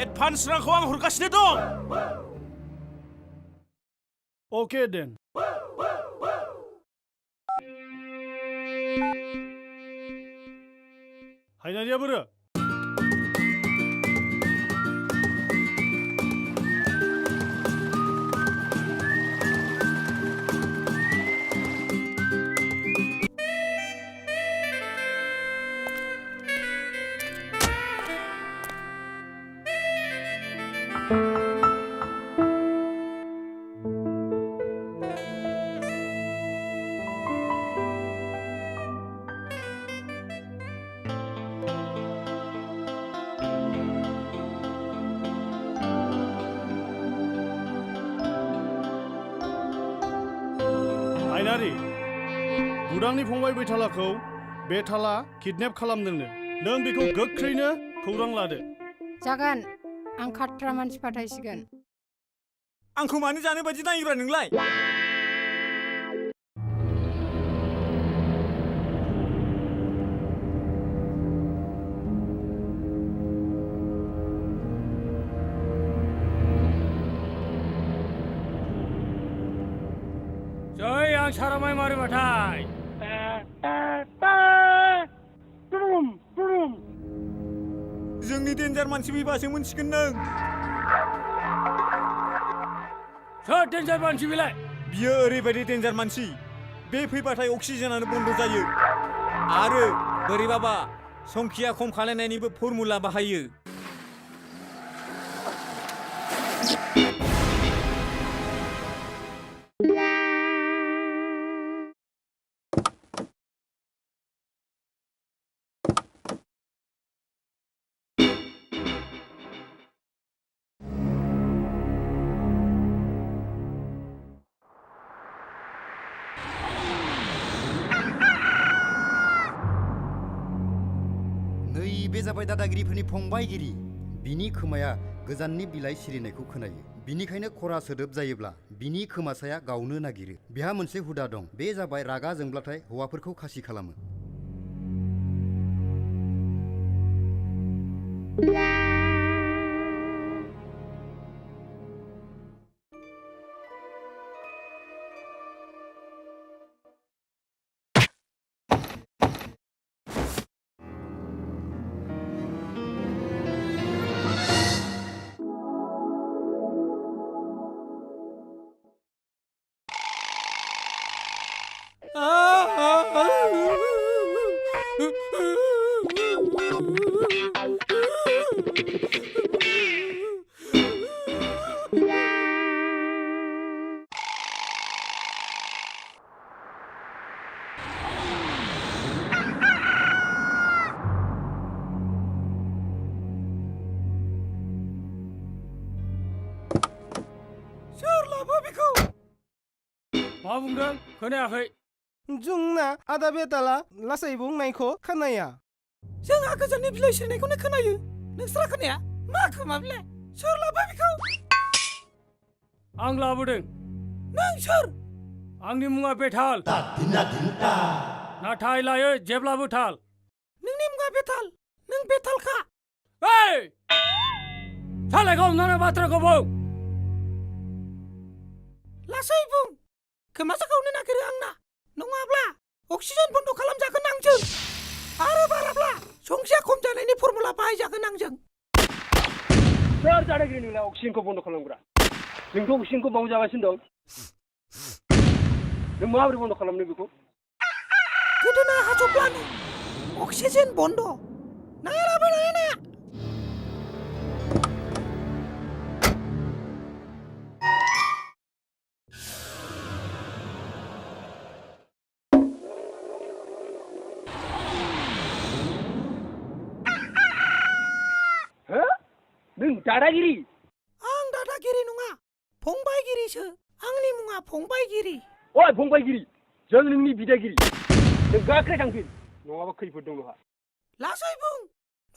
Advance रांखौ आं हरगासिनो दं। अके देन। हायनारिया बोरो? हायनारि, बुदांनि फंबाय बैथालाखौ बेथाला किडनेप खालामदोंनो। नों बेखौ गोख्रैनो खौरां लादो। जागोन, आं खाट्रा मानसि पाठायसिगोन। आंखौ मानो जानो बायदि नायोब्रा नोंलाय? जै आं सारामाय मारिबाथाय जोंनि डेन्जार मानसि फैबासो मोनसिगोन नों। सोर डेन्जार मानसि बेलाय? बियो ओरैबायदि डेन्जार मानसि, बे फैबाथाय अक्सिजेनानो बन्द जायो आरो बोरैबाबा संखिया खम खालायनायनिबो फर्मुला बाहायो। बे जाबाय दादागिरिफोरनि फंबायगिरि। बिनि खोमाया गोजाननि बिलाइ सिरिनायखौ खोनायो। बिनिखायनो खरा सोदोब जायोब्ला बिनि खोमासाया गावनो नागिरो। बेहा मोनसे हुदा दं, बे जाबाय रागा जोंब्लाथाय हौवाफोरखौ खासि खालामो। मा बुंदों? खोनायाखै। जोंना आदा बेताला लासै बुंनायखौ खोनाया। जोंहा गोजाननि बिलाइ सिरिनायखौनो खोनायो। नोंस्रा खोनाया? मा खोमा बिलाय? सोर लाबोबाय बेखौ? आं लाबोदों। नों सोर? आंनि मुङा बेथाल। नाथाय लायो जेब्लाबो थाल। नोंनि मुङा बेताल? नों बेतालखा? ओइ! सालायखौ हमनानै बाथ्राखौ बुं। लासै बुं। खोमासो गावनो नागिरो आंना। नङाब्ला अक्सिजेन बन्द खालामजागोन आंजों। आरो बाराब्ला संख्रिया खम जानायनि फर्मुला बाहायजागोन आंजों। सोर दादागिरि नोंलाय अक्सिजेनखौ बन्द खालामग्रा? जोंथ' अक्सिजेनखौ बावजागासिनो दं। नों माबोरै बन्द खालामनो बेखौ? गोदोना हाजब्लानो अक्सिजेन बन्द। नाया लाबो नाया। नों दादागिरि? आं दादागिरि नङा, फंबायगिरिसो। आंनि मुङा फंबायगिरि। ओइ फंबायगिरि, जों नोंनि बिदागिरि। नों गाख्राय थांफिन, नङाबा खैफोद दं नोंहा। लासै बुं,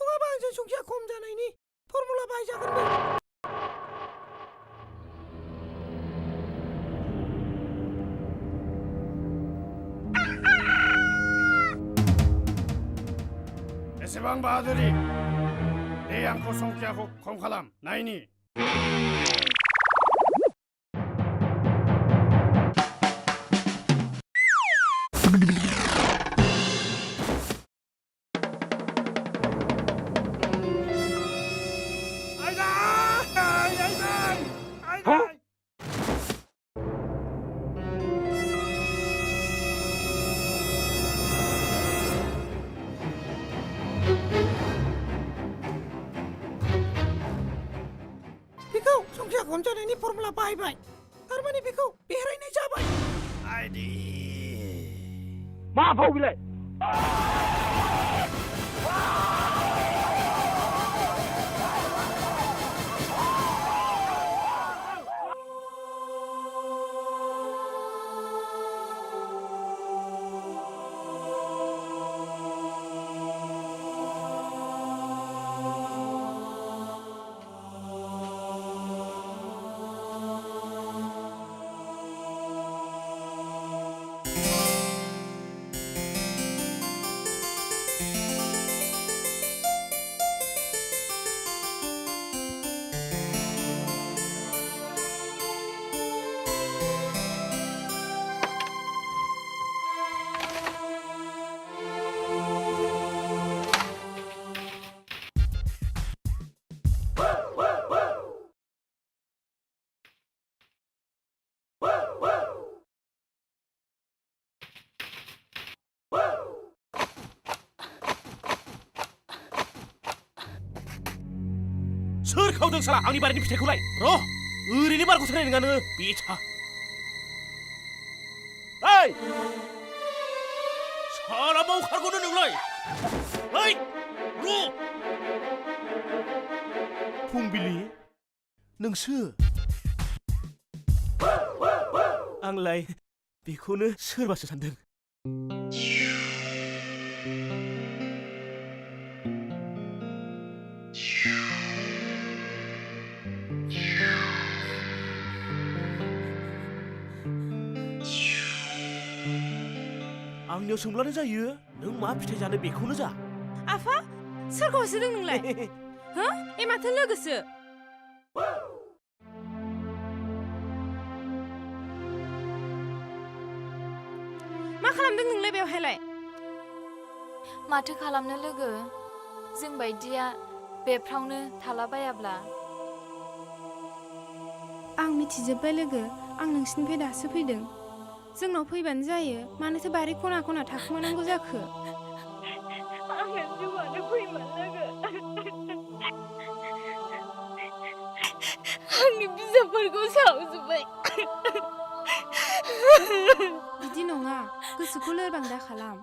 नङाबा आंजों संख्रिया खम जानायनि फर्मुला बाहायजागोन नो। एसेबां बाहादुरि दे आंखौ संख्याखौ खम खालाम नायनि बेखौ संख्या खम जानायनि फर्मुला बाहायबाय थारमाने बेखौ बेरायनाय जाबाय मा फाव बिलाय सोर खावदों साला आंनि बारिनि फिथाइखौलाय र' ओरैनो बारखौ सोनाय नङा नोङो बेथा ओइ साला मावखारगौनो नोंलाय ओइ र' फुंबिलि नोंसो आंलाय बेखौनो सोरबासो सानदों आंनियाव सोंब्लानो जायो नों मा फिथाइ जानो बेखौनो जा आफा सोरखौ होसोदों नोंलाय हो ए माथो लोगोसो मा खालामदों नोंलाय बेवहायलाय माथो खालामनो लोगो जों बायदिया बेफ्रावनो थालाबायाब्ला आं मिथिजोब्बाय लोगो आं नोंसिनिफ्राय दासो फैदों जोंनाव फैबानो जायो मानोथो बारि खना खना थाखुमानांगौ जाखो आंनो जिउआनो फैमोन लोगो आंनि बिजाबफोरखौ सावजोब्बाय बिदि नङा गोसोखौ लोरबां दा खालाम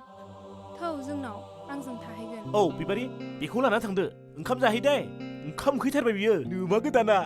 थौ जोंनाव आंजों थाहैगोन औ बिबारि बेखौ लाना थांदो ओंखाम जाहैदे ओंखाम उखैथारबाय बियो नोमा गोदाना